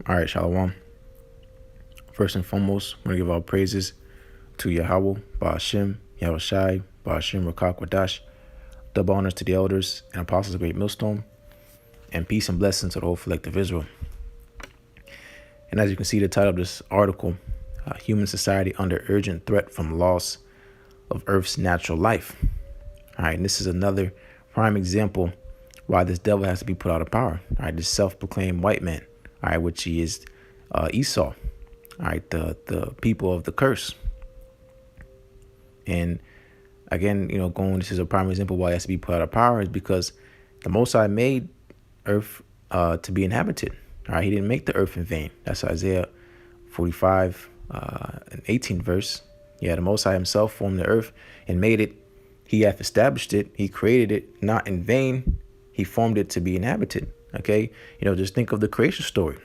All right, Shalom. First and foremost, I want to give all praises to Yahawah, Ba'ashem, YAHAWASHI, Ba'ashem, Rakak, Wadash. Double honors to the elders and apostles of Great Millstone, and peace and blessings to the whole elect of Israel. And as you can see, the title of this article, Human Society Under Urgent Threat from Loss of Earth's Natural Life. All right, and this is another prime example why this devil has to be put out of power. All right, this self-proclaimed white man, all right, which he is Esau, all right, the people of the curse. And again, this is a prime example why he has to be put out of power is because the Most High made earth to be inhabited. All right, he didn't make the earth in vain. That's Isaiah 45 and 18 verse. Yeah, the Most High himself formed the earth and made it. He hath established it. He created it not in vain. He formed it to be inhabited. Okay, just think of the creation story.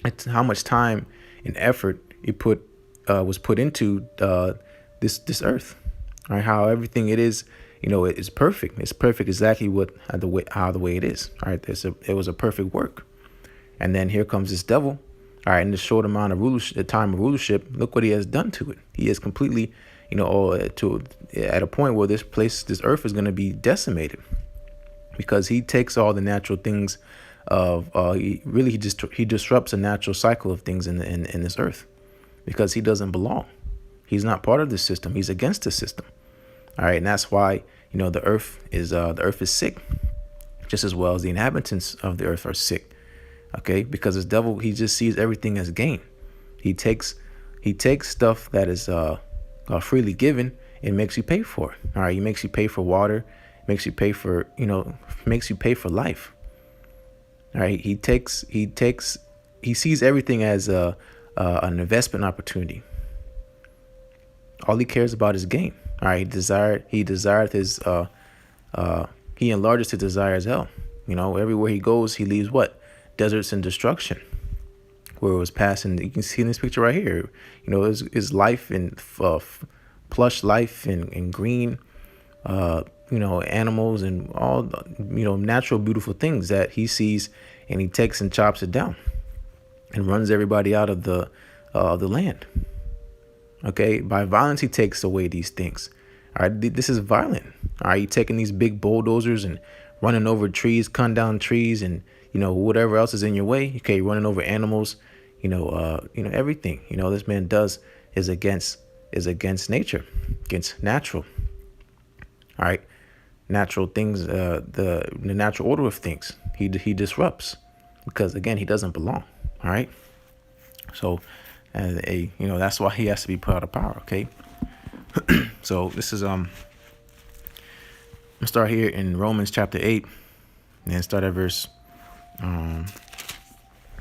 It's how much time and effort it was put into this earth. All right, how everything it is, it is perfect. It's perfect exactly how the way it is. All right, it was a perfect work. And then here comes this devil. All right, in the short amount of time of rulership, look what he has done to it. He is completely, at a point where this earth is going to be decimated, because he takes all the natural things of he disrupts a natural cycle of things in this earth, because he doesn't belong. He's not part of the system. He's against the system. All right, and that's why the earth is sick, just as well as the inhabitants of the earth are sick. Okay, because this devil, he just sees everything as gain. He takes stuff that is freely given and makes you pay for it. All right, he makes you pay for water, makes you pay for life. All right, he sees everything as an investment opportunity. All he cares about is gain. All right, he enlarges his desire as hell. Everywhere he goes, he leaves what? Deserts and destruction. Where it was passing, you can see in this picture right here, is life and plush life and green, animals and all, natural, beautiful things that he sees, and he takes and chops it down and runs everybody out of the land. Okay, by violence, he takes away these things. All right, this is violent. All right, you taking these big bulldozers and running over trees, cutting down trees, and whatever else is in your way. Okay, running over animals. Everything. This man does is against nature, against natural. All right, natural things. The natural order of things. He disrupts, because again, he doesn't belong. All right, so. That's why he has to be put out of power. Okay. So this is I'm gonna start here in Romans chapter 8, and then start at verse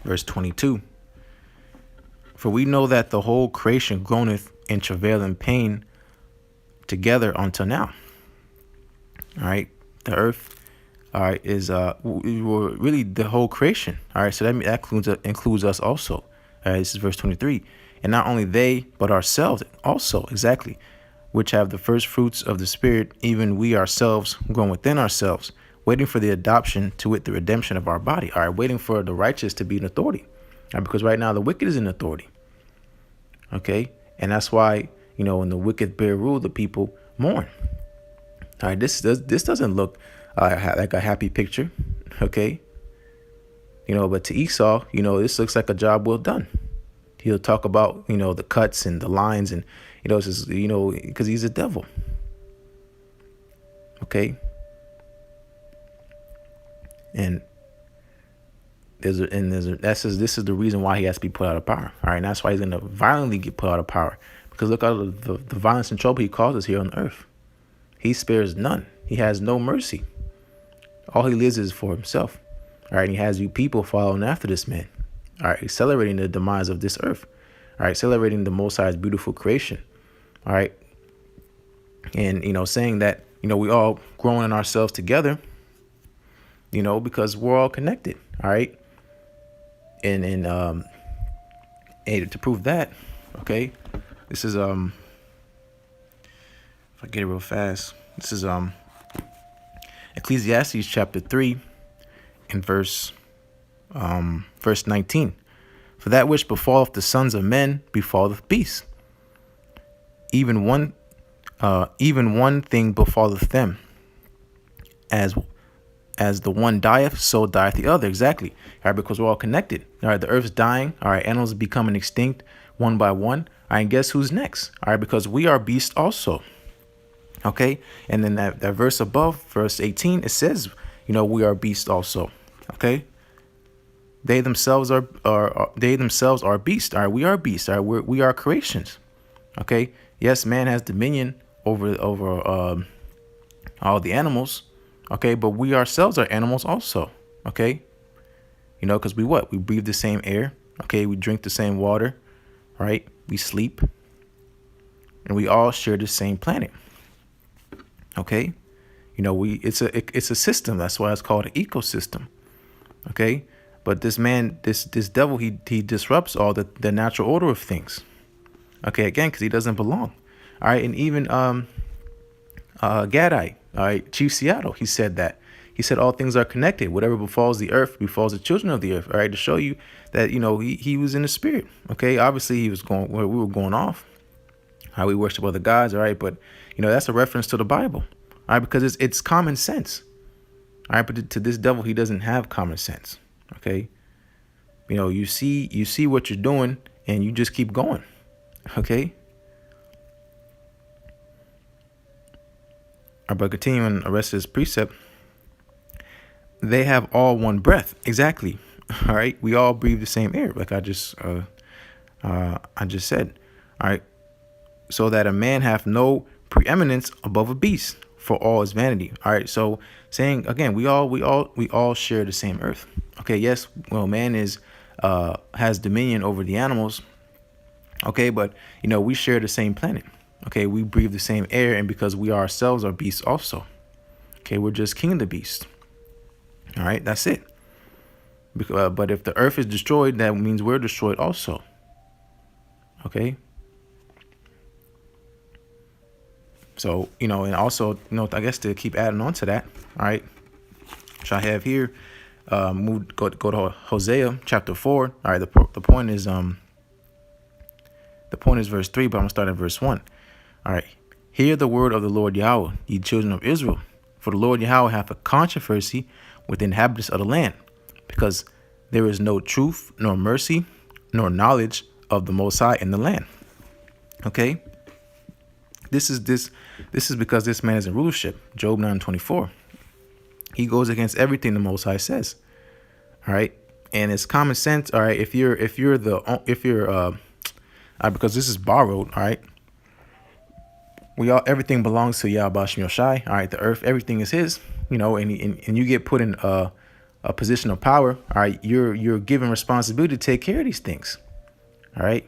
22. For we know that the whole creation groaneth in travail and pain together until now. All right, the earth, all right, is really the whole creation. All right, so that includes us also. This is verse 23. And not only they, but ourselves also, exactly, which have the first fruits of the Spirit, even we ourselves grown within ourselves, waiting for the adoption, to wit, the redemption of our body. All right, waiting for the righteous to be in authority. All right, because right now the wicked is in authority. Okay, and that's why, when the wicked bear rule, the people mourn. All right, this doesn't look like a happy picture. Okay. But to Esau, this looks like a job well done. He'll talk about, the cuts and the lines, and, it's just, because he's a devil. Okay. And this is the reason why he has to be put out of power. All right. And that's why he's going to violently get put out of power, because look at the violence and trouble he causes here on earth. He spares none. He has no mercy. All he lives is for himself. All right, and he has you people following after this man. All right, accelerating the demise of this earth. All right, accelerating the Most High's beautiful creation. All right, and saying that we all growing ourselves together. Because we're all connected. All right, and to prove that, okay, this is if I get it real fast, this is Ecclesiastes chapter 3. In verse 19. For that which befalleth the sons of men befalleth beasts. Even one thing befalleth them. As the one dieth, so dieth the other. Exactly. All right, because we're all connected. All right, the earth's dying. All right, animals are becoming extinct one by one. All right, and guess who's next? All right, because we are beasts also. Okay, and then that verse above, verse 18, it says, we are beasts also. Okay, they themselves are beasts. All right, we are beasts. All right, we are creations. Okay, yes, man has dominion over all the animals. Okay, but we ourselves are animals also. Okay, because we breathe the same air. Okay, we drink the same water. Right, we sleep, and we all share the same planet. Okay, it's a system. That's why it's called an ecosystem. Okay, but this devil, he disrupts all the natural order of things. Okay, again, because he doesn't belong. All right, and even Gadai, all right, Chief Seattle, he said that. He said all things are connected. Whatever befalls the earth befalls the children of the earth. All right, to show you that he was in the spirit. Okay, obviously he was going where we were going off. How we worship other gods. All right, but that's a reference to the Bible. All right, because it's common sense. All right, but to this devil, he doesn't have common sense. Okay, you see what you're doing, and you just keep going. Okay. But continuing the rest of this precept, they have all one breath. Exactly. All right. We all breathe the same air, like I just said. All right. So that a man hath no preeminence above a beast, for all is vanity. All right. So saying again, we all share the same earth. Okay. Yes. Well, man has dominion over the animals. Okay, but we share the same planet. Okay, we breathe the same air, and because we ourselves are beasts also. Okay, we're just king of the beast. All right, that's it. But if the earth is destroyed, that means we're destroyed also. Okay. So and also I guess to keep adding on to that. All right, which I have here. Go to Hosea chapter 4. All right, the point is verse 3, but I'm gonna start at verse 1. All right. Hear the word of the Lord Yahweh, ye children of Israel. For the Lord Yahweh hath a controversy with the inhabitants of the land, because there is no truth, nor mercy, nor knowledge of the Most High in the land. Okay. This is because this man is in rulership. Job 9:24. He goes against everything the Most High says. All right. And it's common sense. All right. Because this is borrowed. All right. Everything belongs to YAHAWASHI. All right, the earth, everything is his. And you get put in a position of power. All right, you're given responsibility to take care of these things. All right,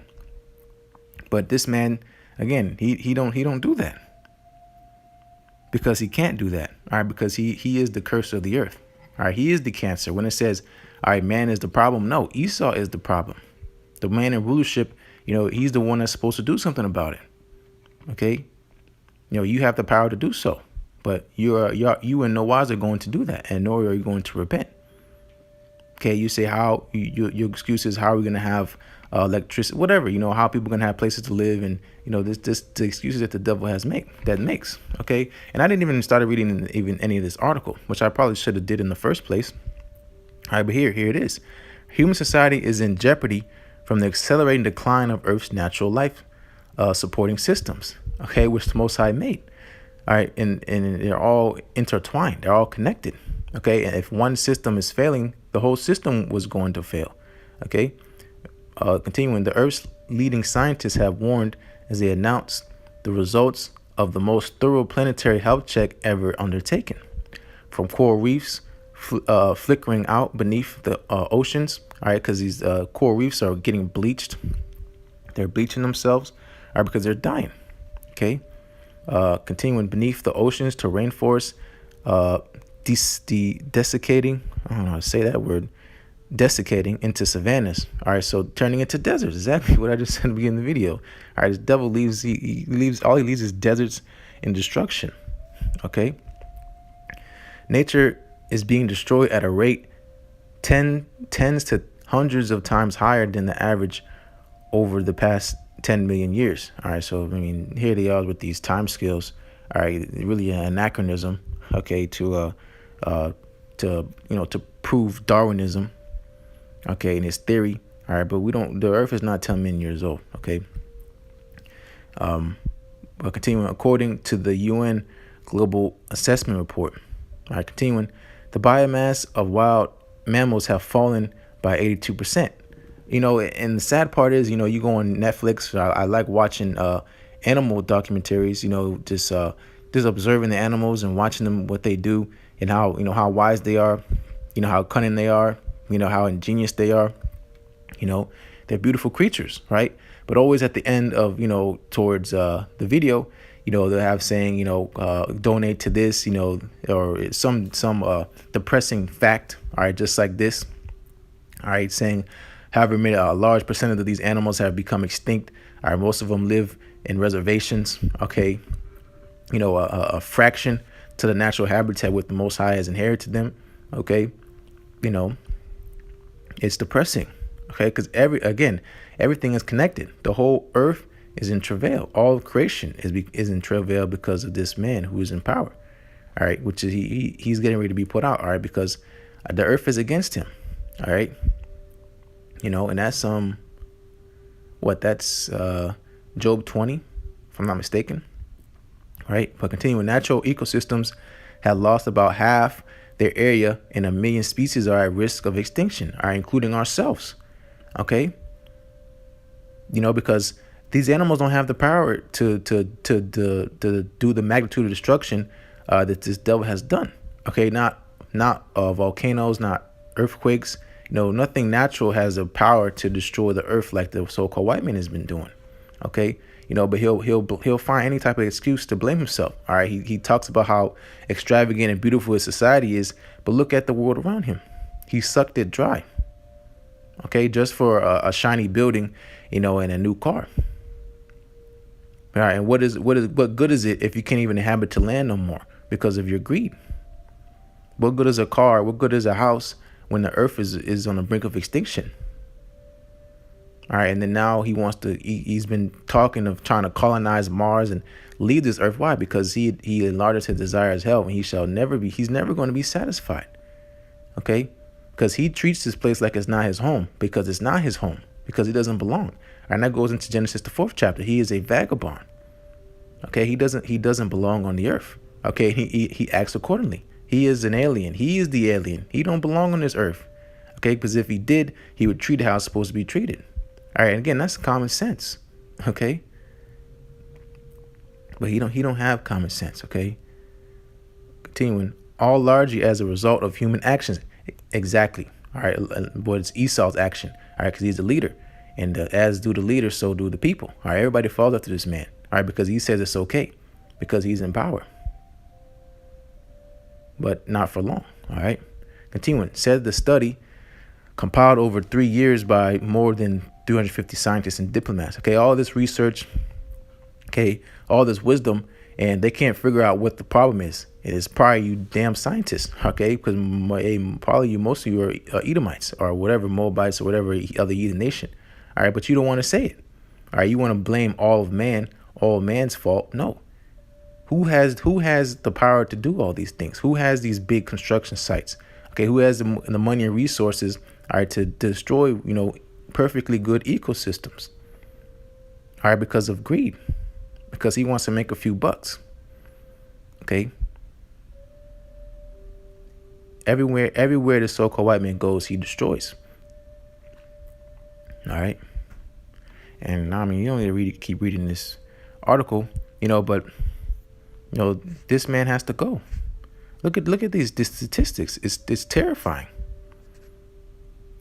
but this man, again, he don't do that because he can't do that. All right, because he is the curse of the earth. All right, he is the cancer. When it says, all right, man is the problem, no, Esau is the problem. The man in rulership, he's the one that's supposed to do something about it. Okay. You have the power to do so, but you in no wise are going to do that, and nor are you going to repent. Okay, you say your excuse is how are we going to have electricity, whatever, how people are going to have places to live, and this the excuses that the devil makes. Okay, and I didn't even start reading even any of this article, which I probably should have did in the first place. All right, but here it is. Human society is in jeopardy from the accelerating decline of Earth's natural life supporting systems. Okay, which the Most High made. All right, and they're all intertwined. They're all connected. Okay, and if one system is failing, the whole system was going to fail. Okay, continuing, the Earth's leading scientists have warned as they announced the results of the most thorough planetary health check ever undertaken, from coral reefs flickering out beneath the oceans. All right, because these coral reefs are getting bleached. They're bleaching themselves. All right, because they're dying. Okay, continuing beneath the oceans to rainforests, desiccating. I don't know how to say that word. Desiccating into savannas. All right, so turning into deserts. Exactly what I just said at the beginning of the video. All right, this devil leaves. He leaves is deserts and destruction. Okay. Nature is being destroyed at a rate 10 to hundreds of times higher than the average over the past 10 million years. All right, so I mean, here they are with these time scales. All right, really an anachronism. Okay, to to prove Darwinism. Okay, in his theory. All right, but we don't. The Earth is not 10 million years old. Okay. But continuing, according to the UN Global Assessment Report. All right, continuing, the biomass of wild mammals have fallen by 82%. And the sad part is, you go on Netflix. I like watching animal documentaries. Just observing the animals and watching them, what they do, and how wise they are, how cunning they are, how ingenious they are. They're beautiful creatures, right? But always at the end of, towards the video, they'll have saying, donate to this, or some depressing fact, all right, just like this, all right, saying, however, a large percentage of these animals have become extinct. All right, most of them live in reservations, okay, a fraction to the natural habitat with the Most High has inherited them, okay, it's depressing. Okay, because everything is connected. The whole earth is in travail. All of creation is in travail because of this man who is in power. All right, which is he's getting ready to be put out. All right, because the earth is against him. All right, and that's that's Job 20, if I'm not mistaken. All right, but continuing, natural ecosystems have lost about half their area, and 1 million species are at risk of extinction. All right, including ourselves. Okay, because these animals don't have the power to do the magnitude of destruction that this devil has done. Okay, not volcanoes, not earthquakes. Nothing natural has the power to destroy the earth like the so-called white man has been doing. Okay, but he'll find any type of excuse to blame himself. All right, he talks about how extravagant and beautiful his society is, but look at the world around him. He sucked it dry. Okay, just for a shiny building, and a new car. All right, and what good is it if you can't even inhabit the land no more because of your greed? What good is a car? What good is a house when the earth is on the brink of extinction? All right, and then now he wants to. He's been talking of trying to colonize Mars and leave this earth. Why? Because he enlarges his desires hell, and he's never going to be satisfied. Okay. Because he treats this place like it's not his home, because it's not his home, because he doesn't belong. And that goes into Genesis, the 4th chapter. He is a vagabond. Okay, he doesn't belong on the earth. Okay, he acts accordingly. He is an alien. He is the alien. He don't belong on this earth. Okay, because if he did, he would treat it how it's supposed to be treated. All right, and again, that's common sense. Okay, but he don't have common sense. Okay, continuing, all largely as a result of human actions. Exactly. All right. But it's Esau's action. All right. Because he's the leader. And as do the leaders, so do the people. All right. Everybody falls after this man. All right. Because he says it's okay. Because he's in power. But not for long. All right. Continuing. Said the study compiled over 3 years by more than 350 scientists and diplomats. Okay. All this research. Okay. All this wisdom. And they can't figure out what the problem is. It's probably you damn scientists, okay? Because probably most of you are Edomites or whatever, Moabites or whatever other heathen nation. All right, but you don't want to say it. All right, you want to blame all man's fault. No. Who has the power to do all these things? Who has these big construction sites? Okay, who has the money and resources, all right, to destroy, perfectly good ecosystems? All right, because of greed. Because he wants to make a few bucks. Okay. Everywhere the so-called white man goes, he destroys. All right. And I mean, you don't need to keep reading this article, but this man has to go. Look at these statistics. It's terrifying.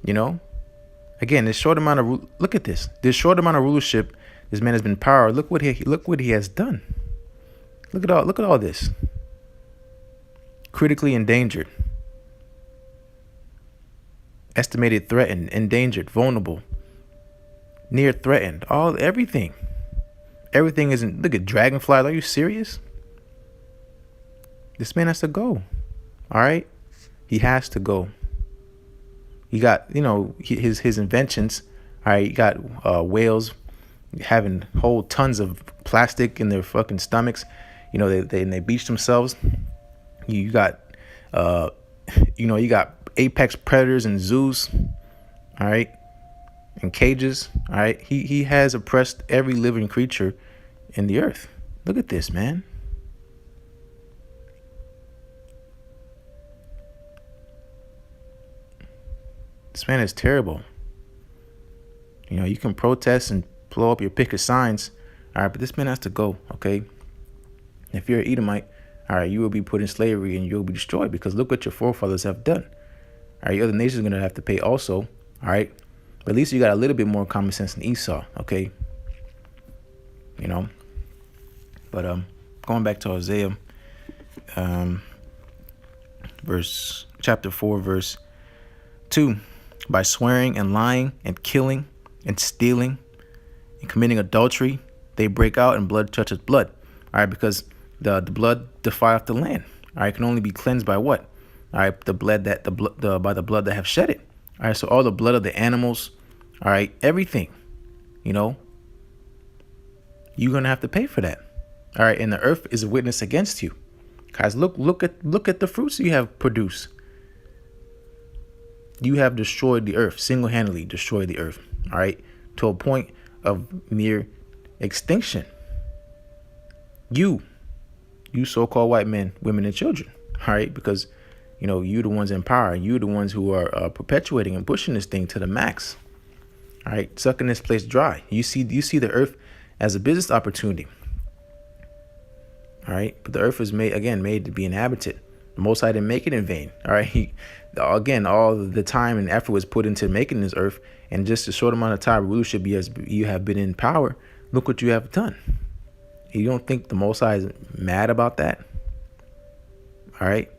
Again, this short amount of look at this. This short amount of rulership, this man has been power. Look what he has done. Look at all this. Critically endangered. Estimated threatened, endangered, vulnerable, near threatened, everything. Everything isn't. Look at dragonflies. Are you serious? This man has to go. All right, he has to go. You got, his inventions. All right, you got whales having whole tons of plastic in their fucking stomachs. They beach themselves. You got, you got apex predators in zoos. All right, in cages. All right, he has oppressed every living creature in the earth. Look at this, man. This man is terrible. You can protest and blow up your picket signs, all right, but this man has to go, okay? If you're an Edomite, all right, you will be put in slavery and you'll be destroyed, because look what your forefathers have done. All right, your other nations are going to have to pay also, all right? But at least you got a little bit more common sense than Esau, okay? But going back to Isaiah, chapter 4, verse 2, by swearing and lying and killing and stealing and committing adultery, they break out and blood touches blood. All right, because the blood defileth the land. All right, can only be cleansed by what? All right, by the blood that have shed it. All right, so all the blood of the animals, all right, everything, you're gonna have to pay for that. All right, and the earth is a witness against you. Guys, look at the fruits you have produced. You have destroyed the earth, single-handedly destroyed the earth, all right, to a point of near extinction. You so-called white men, women, and children, all right, because, you the ones in power. You the ones who are perpetuating and pushing this thing to the max, all right, sucking this place dry. You see the earth as a business opportunity, all right, but the earth was made to be inhabited. The Most High didn't make it in vain. All right. All the time and effort was put into making this earth, and just a short amount of time rulership you have been in power. Look what you have done. You don't think the Most High is mad about that? All right.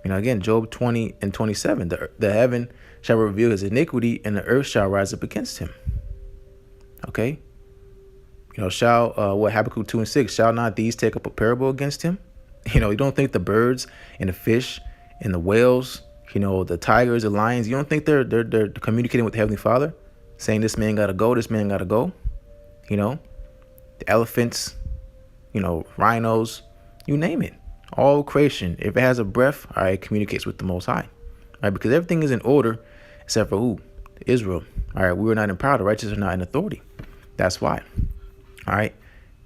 Again, Job 20 and 27. The heaven shall reveal his iniquity, and the earth shall rise up against him. Okay. Habakkuk 2 and 6. Shall not these take up a parable against him? You don't think the birds and the fish and the whales, the tigers, the lions, you don't think they're communicating with the Heavenly Father, saying this man gotta go, this man gotta go? The elephants, rhinos, you name it. All creation, if it has a breath, all right, it communicates with the Most High. All right, because everything is in order except for who? Israel. All right, we were not in power, the righteous are not in authority. That's why. All right.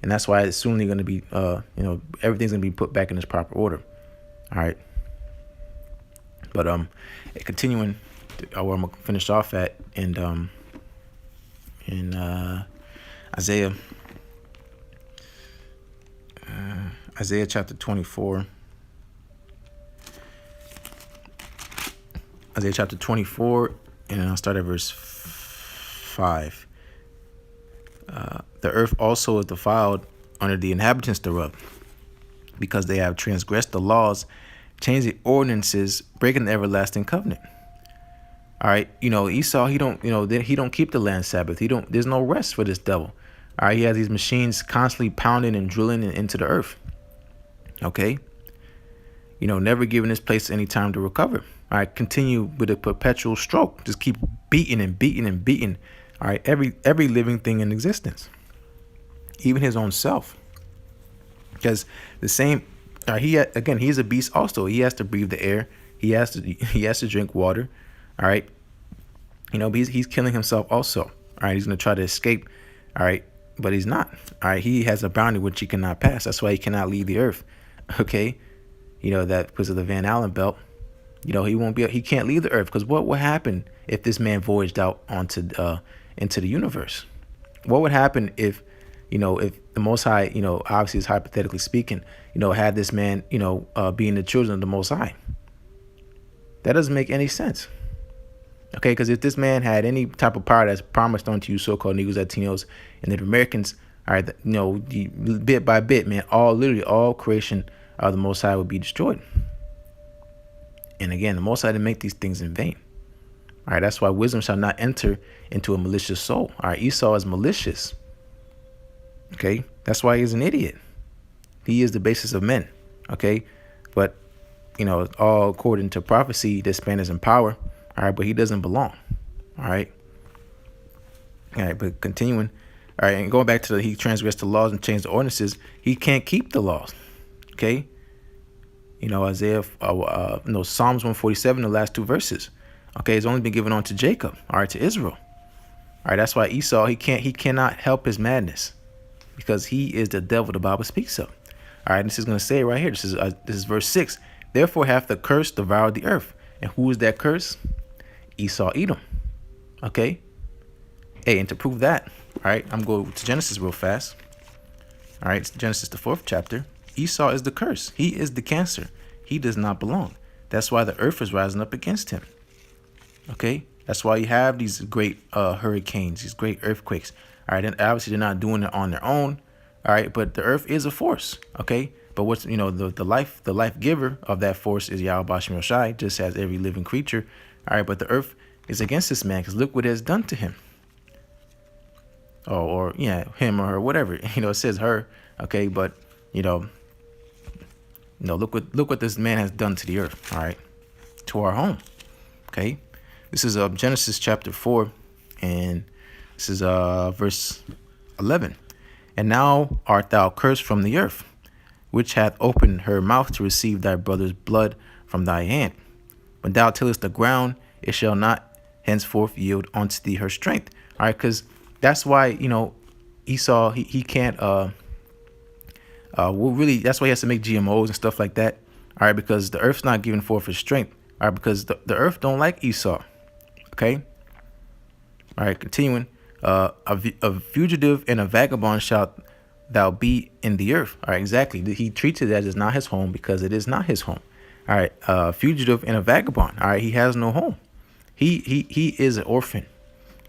And that's why it's soon going to be, everything's going to be put back in its proper order. All right. But continuing where I'm going to finish off at in Isaiah chapter 24. Isaiah chapter 24, and I'll start at verse 5. The earth also is defiled under the inhabitants thereof, because they have transgressed the laws, changed the ordinances, breaking the everlasting covenant. All right, Esau, he don't keep the land Sabbath. There's no rest for this devil. All right, he has these machines constantly pounding and drilling into the earth. Okay, never giving this place any time to recover. All right, continue with a perpetual stroke. Just keep beating and beating and beating. All right, every living thing in existence, even his own self, because the same. He's a beast also. He has to breathe the air. He has to drink water. All right, he's killing himself also. All right, he's gonna try to escape. All right, but he's not. All right, he has a boundary which he cannot pass. That's why he cannot leave the earth. Okay, that because of the Van Allen belt. He can't leave the earth, because what would happen if this man voyaged out into the universe? What would happen if the Most High, obviously is hypothetically speaking, had this man, being the children of the Most High? That doesn't make any sense. Okay, because if this man had any type of power that's promised unto you, so-called Negroes, Latinos, and Native Americans, all right, bit by bit, man, all creation of the Most High would be destroyed. And again, the Most High didn't make these things in vain. All right, that's why wisdom shall not enter into a malicious soul. All right, Esau is malicious. Okay, that's why he's an idiot. He is the basis of men. Okay, but all according to prophecy, this man is in power. All All right, but he doesn't belong. All right. All right, but continuing. All right, and going back to he transgressed the laws and changed the ordinances. He can't keep the laws. Okay. Isaiah, Psalms 147, the last two verses. Okay, it's only been given on to Jacob. All right, to Israel. All right, that's why Esau, he cannot help his madness, because he is the devil the Bible speaks of. All right, this is going to say it right here. This is verse 6. Therefore hath the curse devoured the earth. And who is that curse? Esau, Edom. Okay. Hey, and to prove that, all right, I'm going to Genesis real fast. All right, Genesis, the 4th chapter. Esau is the curse. He is the cancer. He does not belong. That's why the earth is rising up against him. Okay, that's why you have these great hurricanes, these great earthquakes. All right, and obviously they're not doing it on their own. All right, but the earth is a force. Okay, but what's the life giver of that force is YAHAWASHI, just as every living creature. All right, but the earth is against this man, because look what it has done to him. Or him or her, whatever. It says her. Okay, but look what this man has done to the earth. All right, to our home. Okay, this is Genesis chapter 4, and this is verse 11. And now art thou cursed from the earth, which hath opened her mouth to receive thy brother's blood from thy hand. When thou tillest the ground, it shall not henceforth yield unto thee her strength. All right, because that's why Esau he can't that's why he has to make GMOs and stuff like that. All right, because the earth's not giving forth his strength. All right, because the earth don't like Esau. Okay. All right, continuing. A fugitive and a vagabond shalt thou be in the earth. All right, exactly. He treats it as it's not his home, because it is not his home. All right, fugitive and a vagabond. All right, he has no home. He is an orphan.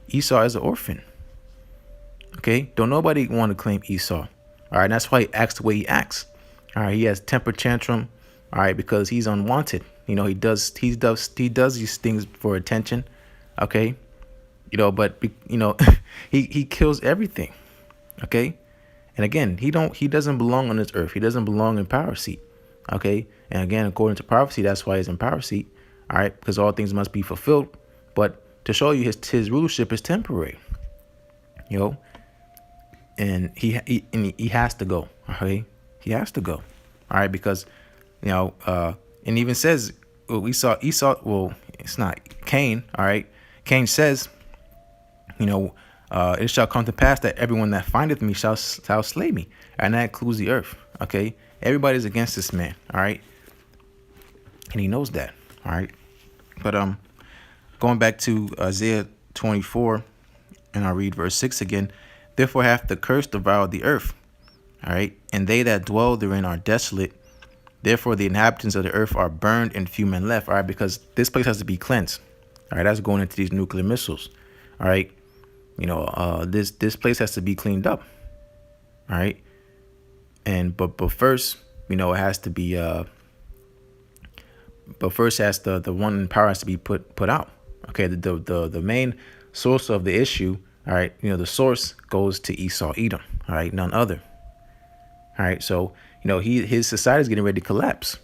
Esau is an orphan. Okay, don't nobody want to claim Esau. All right, that's why he acts the way he acts. All right, he has temper tantrum. All right, because he's unwanted. He does these things for attention. Okay, but he kills everything. Okay, and again, he doesn't belong on this earth. He doesn't belong in power seat. Okay, and again, according to prophecy, that's why he's in power seat. All right, because all things must be fulfilled. But to show you his rulership is temporary. And he has to go. Okay, he has to go. All right, because and even says we saw Esau. Well, it's not Cain. All right, Cain says, it shall come to pass that everyone that findeth me shall slay me, and that includes the earth. Okay, everybody's against this man. All right, and he knows that. All right, but going back to Isaiah 24, and I'll read verse 6 again. Therefore hath the curse devoured the earth. All right, and they that dwell therein are desolate. Therefore the inhabitants of the earth are burned, and few men left. All right, because this place has to be cleansed. All right, that's going into these nuclear missiles. All right, this place has to be cleaned up. All right, and but first, it has to be but first has the one in power has to be put out. Okay, the main source of the issue. All right, the source goes to Esau, Edom. All right, none other. All right, so his society is getting ready to collapse.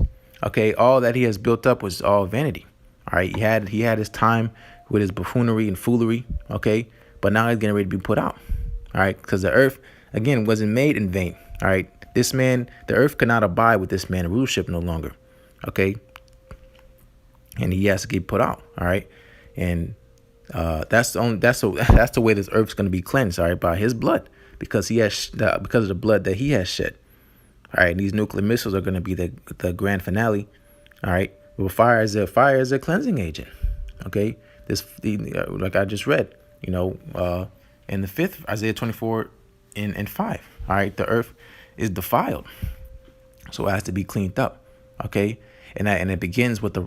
Okay, all that he has built up was all vanity. All right, he had his time with his buffoonery and foolery. Okay, but now he's getting ready to be put out. All right, because the earth again wasn't made in vain. All right, this man, the earth could not abide with this man in rulership no longer. Okay, and he has to get put out. All right, and that's the way this earth's going to be cleansed. All right, by his blood, because because of the blood that he has shed. All right, and these nuclear missiles are going to be the grand finale. All right, well, fire is a cleansing agent. Okay, like I just read, in the 5th Isaiah 24 and 5. All right, the earth is defiled, so it has to be cleaned up. Okay, and it begins with the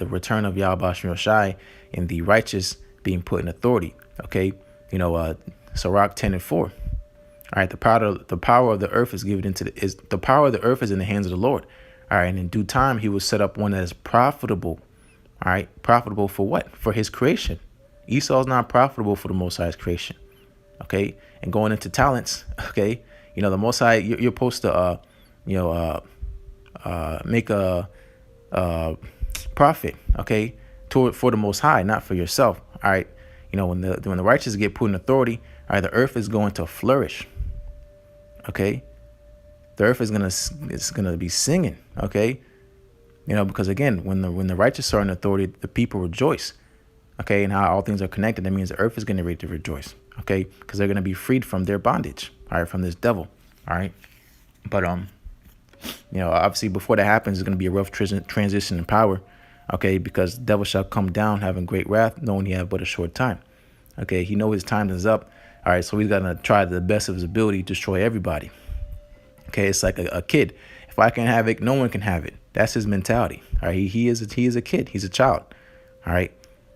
return of YAHAWASHI and the righteous being put in authority. Okay, Sirach 10 and 4. All right, the power of the earth is given the power of the earth is in the hands of the Lord. All right, and in due time he will set up one that is profitable. All right, profitable for what? For his creation. Esau is not profitable for the Most High's creation. Okay, and going into talents. Okay, the Most High, you're supposed to make a profit. Okay, for the Most High, not for yourself. All right. You know, when the righteous get put in authority, all right, the earth is going to flourish. Okay. The earth is gonna be singing. Okay. You know, because again, when the righteous are in authority, the people rejoice. Okay, and how all things are connected, that means the earth is going to rejoice. Okay, because they're going to be freed from their bondage. All right, from this devil. All right, but you know, obviously before that happens, it's going to be a rough transition in power. Okay, because the devil shall come down having great wrath, knowing he have but a short time. Okay, he know his time is up. All right, so he's gonna try the best of his ability to destroy everybody. Okay, it's like a kid. If I can have it, no one can have it. That's his mentality. All right, he is a kid. He's a child. All right,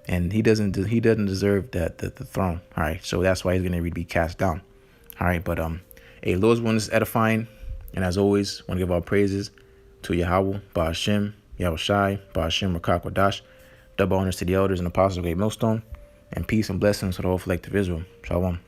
and he doesn't deserve the throne. All right, so that's why he's gonna be cast down. All right, but hey, Lord's one is edifying, and as always, want to give our praises to Yahawah, BaHaShem, YAHAWASHI, BaHaShem, Rakakwadash. Double honors to the elders and apostles of Great Millstone, and peace and blessings to the whole collective Israel. Shalom.